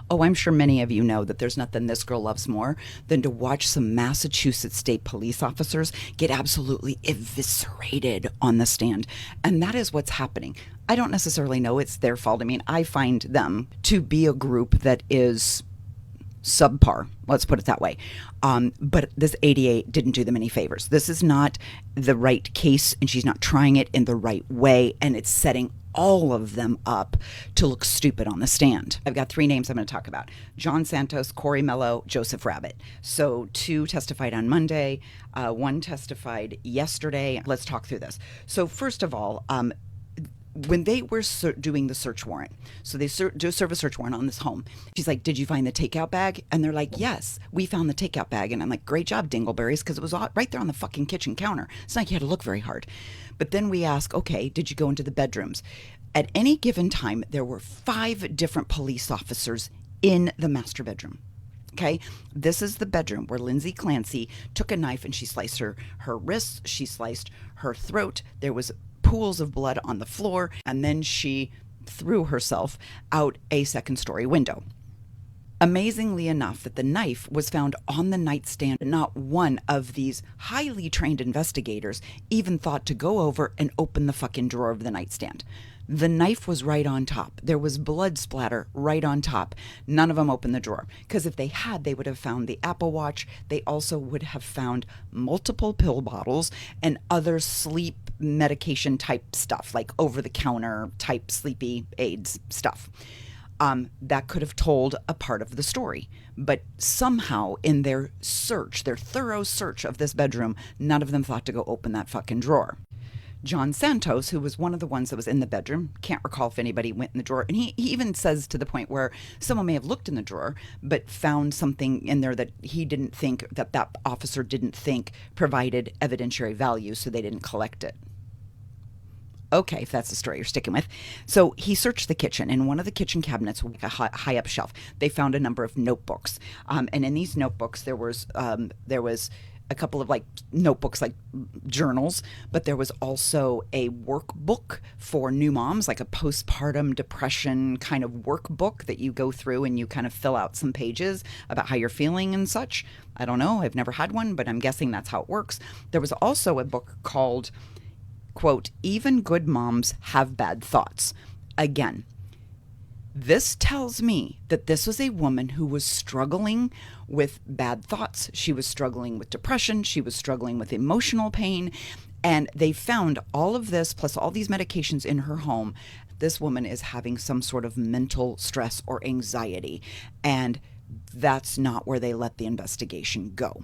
Oh, I'm sure many of you know that there's nothing this girl loves more than to watch some Massachusetts state police officers get absolutely eviscerated on the stand. And that is what's happening. I don't necessarily know it's their fault. I mean, I find them to be a group that is subpar, let's put it that way. But this ADA didn't do them any favors. This is not the right case, and she's not trying it in the right way, and it's setting all of them up to look stupid on the stand. I've got three names I'm going to talk about: John Santos, Corey Mello, Joseph Rabbit. So two testified on Monday, one testified yesterday. Let's talk through this. So first of all, when they were doing the search warrant, so they do serve a search warrant on this home. She's like, did you find the takeout bag? And they're like, yes, we found the takeout bag. And I'm like, great job, Dingleberries, because it was right there on the fucking kitchen counter. It's not like you had to look very hard. But then we ask, okay, did you go into the bedrooms? At any given time, there were 5 different police officers in the master bedroom. Okay, this is the bedroom where Lindsay Clancy took a knife and she sliced her wrists, she sliced her throat. There was pools of blood on the floor, and then she threw herself out a second-story window. Amazingly enough, that the knife was found on the nightstand. Not one of these highly trained investigators even thought to go over and open the fucking drawer of the nightstand. The knife was right on top. There was blood splatter right on top. None of them opened the drawer, because if they had, they would have found the Apple Watch. They also would have found multiple pill bottles and other sleep medication type stuff, like over-the-counter type sleepy aids stuff. That could have told a part of the story. But somehow in their search, their thorough search of this bedroom, none of them thought to go open that fucking drawer. John Santos, who was one of the ones that was in the bedroom, can't recall if anybody went in the drawer. And he even says, to the point where someone may have looked in the drawer, but found something in there that he didn't think, that officer didn't think provided evidentiary value, so they didn't collect it. Okay, if that's the story you're sticking with. So he searched the kitchen. In one of the kitchen cabinets, like a high up shelf, they found a number of notebooks. And in these notebooks, there was a couple of like notebooks, like journals, but there was also a workbook for new moms, like a postpartum depression kind of workbook that you go through and you kind of fill out some pages about how you're feeling and such. I don't know. I've never had one, but I'm guessing that's how it works. There was also a book called, quote, Even Good Moms Have Bad Thoughts. Again, this tells me that this was a woman who was struggling with bad thoughts. She was struggling with depression. She was struggling with emotional pain. And they found all of this, plus all these medications in her home. This woman is having some sort of mental stress or anxiety. And that's not where they let the investigation go.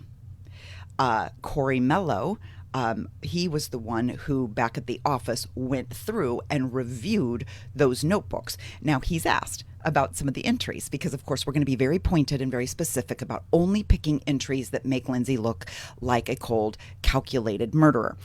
Corey Mello, he was the one who, back at the office, went through and reviewed those notebooks. Now, he's asked about some of the entries, because of course we're going to be very pointed and very specific about only picking entries that make Lindsay look like a cold, calculated murderer.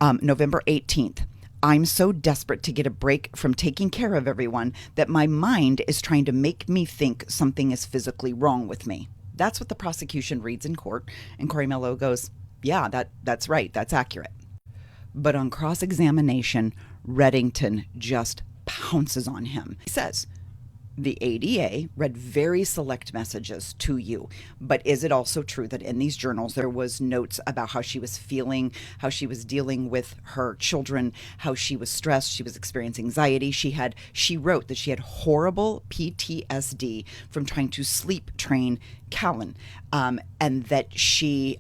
November 18th. I'm so desperate to get a break from taking care of everyone that my mind is trying to make me think something is physically wrong with me. That's what the prosecution reads in court. And Corey Mello goes, yeah, that's right. That's accurate. But on cross-examination, Reddington just pounces on him. He says, the ADA read very select messages to you, but is it also true that in these journals there was notes about how she was feeling, how she was dealing with her children, how she was stressed, she was experiencing anxiety, she wrote that she had horrible PTSD from trying to sleep train Callan, and that she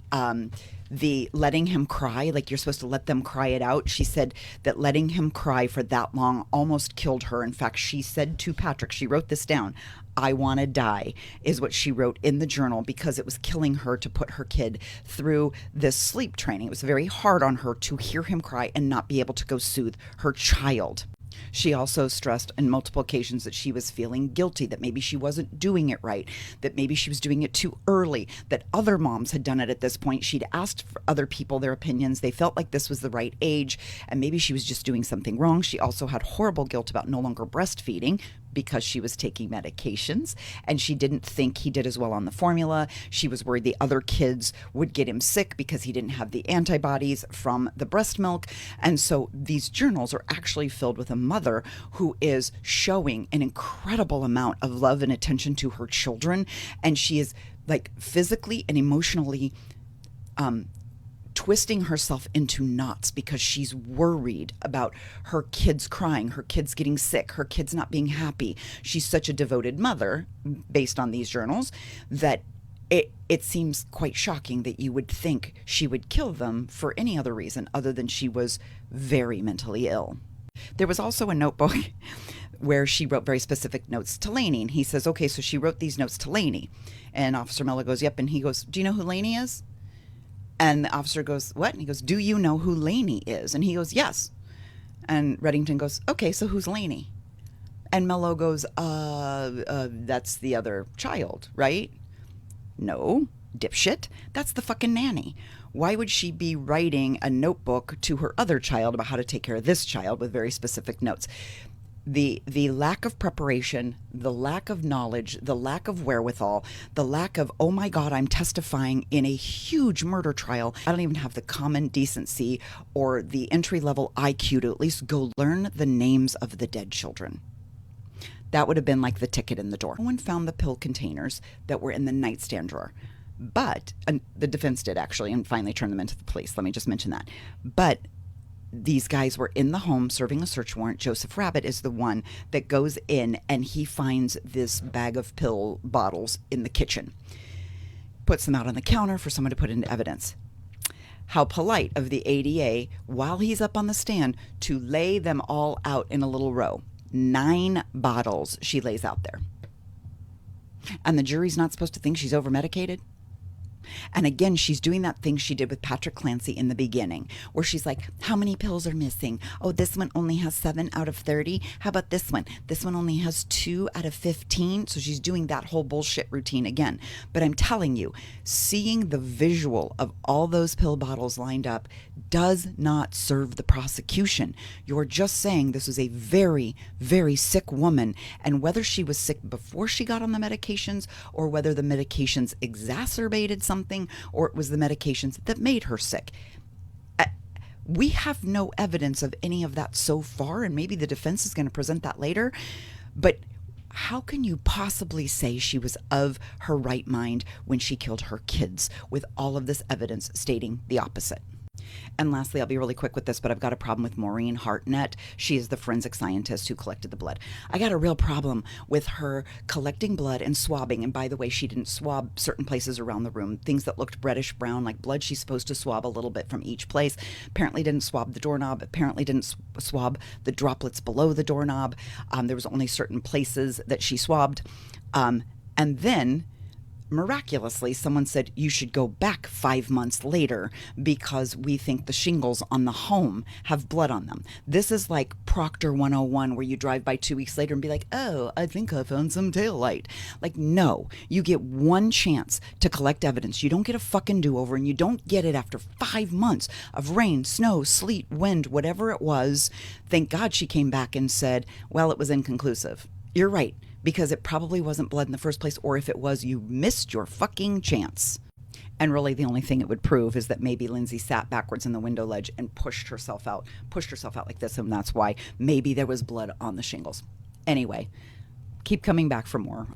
the letting him cry, like you're supposed to let them cry it out. She said that letting him cry for that long almost killed her. In fact, she said to Patrick, she wrote this down, I want to die, is what she wrote in the journal, because it was killing her to put her kid through this sleep training. It was very hard on her to hear him cry and not be able to go soothe her child. She also stressed on multiple occasions that she was feeling guilty, that maybe she wasn't doing it right, that maybe she was doing it too early, that other moms had done it at this point. She'd asked for other people their opinions. They felt like this was the right age, and maybe she was just doing something wrong. She also had horrible guilt about no longer breastfeeding, because she was taking medications and she didn't think he did as well on the formula. She was worried the other kids would get him sick because he didn't have the antibodies from the breast milk. And so these journals are actually filled with a mother who is showing an incredible amount of love and attention to her children. And she is like physically and emotionally twisting herself into knots because she's worried about her kids crying, her kids getting sick, her kids not being happy. She's such a devoted mother, based on these journals, that it seems quite shocking that you would think she would kill them for any other reason other than she was very mentally ill. There was also a notebook where she wrote very specific notes to Lainey. And he says, okay, so she wrote these notes to Lainey. And Officer Mello goes, yep. And he goes, do you know who Lainey is? And the officer goes, what? And he goes, do you know who Lainey is? And he goes, yes. And Reddington goes, okay, so who's Lainey? And Mello goes, that's the other child, right? No, dipshit. That's the fucking nanny. Why would she be writing a notebook to her other child about how to take care of this child with very specific notes? The lack of preparation, the lack of knowledge, the lack of wherewithal, the lack of, oh my God, I'm testifying in a huge murder trial. I don't even have the common decency or the entry-level IQ to at least go learn the names of the dead children. That would have been like the ticket in the door. No one found the pill containers that were in the nightstand drawer. But the defense did actually, and finally turned them into the police. Let me just mention that. But these guys were in the home serving a search warrant. Joseph Rabbit is the one that goes in and he finds this bag of pill bottles in the kitchen, puts them out on the counter for someone to put into evidence. How polite of the ADA, while he's up on the stand, to lay them all out in a little row. 9 bottles she lays out there. And the jury's not supposed to think she's over-medicated? And again, she's doing that thing she did with Patrick Clancy in the beginning, where she's like, how many pills are missing? Oh, this one only has 7 out of 30. How about this one? This one only has 2 out of 15. So she's doing that whole bullshit routine again. But I'm telling you, seeing the visual of all those pill bottles lined up does not serve the prosecution. You're just saying this was a very, very sick woman. And whether she was sick before she got on the medications or whether the medications exacerbated something or it was the medications that made her sick. We have no evidence of any of that so far, and maybe the defense is going to present that later. But how can you possibly say she was of her right mind when she killed her kids with all of this evidence stating the opposite? And lastly, I'll be really quick with this, but I've got a problem with Maureen Hartnett. She is the forensic scientist who collected the blood. I got a real problem with her collecting blood and swabbing. And by the way, she didn't swab certain places around the room, things that looked reddish brown like blood. She's supposed to swab a little bit from each place. Apparently didn't swab the doorknob. Apparently didn't swab the droplets below the doorknob. There was only certain places that she swabbed. And then miraculously, someone said you should go back 5 months later because we think the shingles on the home have blood on them. This is like Proctor 101, where you drive by 2 weeks later and be like, oh, I think I found some taillight. Like, no, you get one chance to collect evidence. You don't get a fucking do-over, and you don't get it after 5 months of rain, snow, sleet, wind, whatever it was. Thank God she came back and said, well, it was inconclusive. You're right, because it probably wasn't blood in the first place, or if it was, you missed your fucking chance. And really the only thing it would prove is that maybe Lindsay sat backwards in the window ledge and pushed herself out like this, and that's why maybe there was blood on the shingles. Anyway, keep coming back for more.